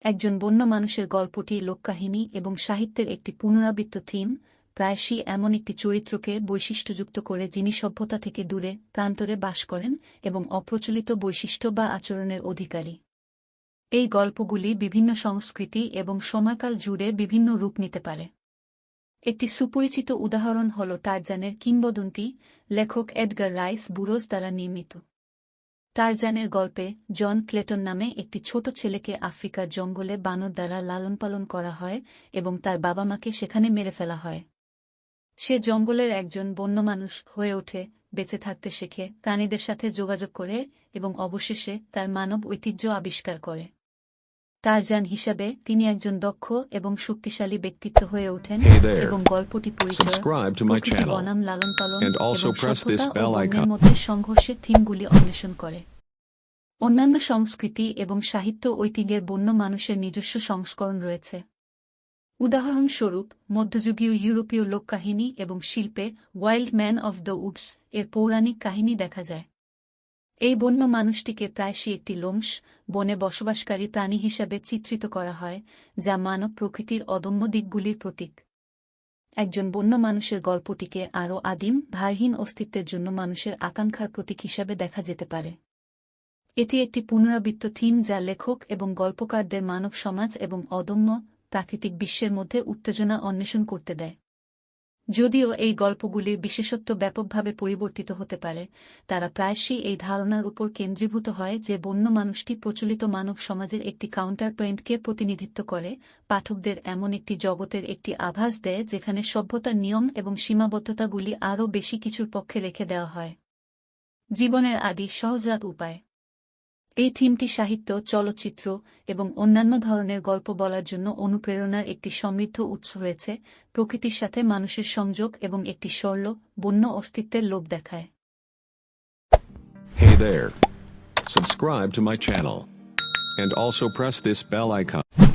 একজন বন্য মানুষের গল্পটি লোককাহিনী এবং সাহিত্যের একটি পুনরাবৃত্ত থিম, প্রায়শই এমন একটি চরিত্রকে বৈশিষ্ট্যযুক্ত করে যিনি সভ্যতা থেকে দূরে প্রান্তরে বাস করেন এবং অপ্রচলিত বৈশিষ্ট্য বা আচরণের অধিকারী। এই গল্পগুলি বিভিন্ন সংস্কৃতি এবং সময়কাল জুড়ে বিভিন্ন রূপ নিতে পারে। একটি সুপরিচিত উদাহরণ হল টারজানের কিংবদন্তি, লেখক এডগার রাইস বুরোজ দ্বারা নির্মিত। টারজানের গল্পে জন ক্লেটন নামে একটি ছোট ছেলেকে আফ্রিকার জঙ্গলে বানর দ্বারা লালনপালন করা হয় এবং তার বাবা মাকে সেখানে মেরে ফেলা হয়। সে জঙ্গলের একজন বন্য মানুষ হয়ে ওঠে, বেঁচে থাকতে শেখে, প্রাণীদের সাথে যোগাযোগ করে এবং অবশেষে তার মানব ঐতিহ্য আবিষ্কার করে। টারজান হিসাবে তিনি একজন দক্ষ এবং শক্তিশালী ব্যক্তিত্ব হয়ে ওঠেন এবং গল্পটি পরিচয়, প্রকৃতি বনাম লালনপালন এবং সভ্যতা ও বনের মধ্যে সংঘর্ষের থিমগুলি অন্বেষণ করে। অন্যান্য সংস্কৃতি এবং সাহিত্য ঐতিহ্যের বন্য মানুষের নিজস্ব সংস্করণ রয়েছে। উদাহরণস্বরূপ, মধ্যযুগীয় ইউরোপীয় লোককাহিনী এবং শিল্পে wild man of the Woods এর পৌরাণিক কাহিনী দেখা যায়। এই বন্য মানুষটিকে প্রায়শই একটি লোমশ, বনে বসবাসকারী প্রাণী হিসাবে চিত্রিত করা হয়, যা মানব প্রকৃতির অদম্য দিকগুলির প্রতীক। একজন বন্য মানুষের গল্পটিকে আরও আদিম, ভারহীন অস্তিত্বের জন্য মানুষের আকাঙ্ক্ষার প্রতীক হিসাবে দেখা যেতে পারে। এটি একটি পুনরাবৃত্ত থিম যা লেখক এবং গল্পকারদের মানব সমাজ এবং অদম্য, প্রাকৃতিক বিশ্বের মধ্যে উত্তেজনা অন্বেষণ করতে দেয়। যদিও এই গল্পগুলির বিশেষত্ব ব্যাপকভাবে পরিবর্তিত হতে পারে, তারা প্রায়শই এই ধারণার উপর কেন্দ্রীভূত হয় যে বন্য মানুষটি প্রচলিত মানব সমাজের একটি কাউন্টার পয়েন্টকে প্রতিনিধিত্ব করে, পাঠকদের এমন একটি জগতের একটি আভাস দেয় যেখানে সভ্যতার নিয়ম এবং সীমাবদ্ধতাগুলি আরও বেশি কিছুর পক্ষে রেখে দেওয়া হয়। জীবনের আদি সহজাত উপায়। এই থিমটি সাহিত্য, চলচ্চিত্র এবং অন্যান্য ধরনের গল্প বলার জন্য অনুপ্রেরণার একটি সমৃদ্ধ উৎস হয়েছে, প্রকৃতির সাথে মানুষের সংযোগ এবং একটি সরল, বন্য অস্তিত্বের লোভ দেখায়। Hey there. Subscribe to my channel. And also press this bell icon.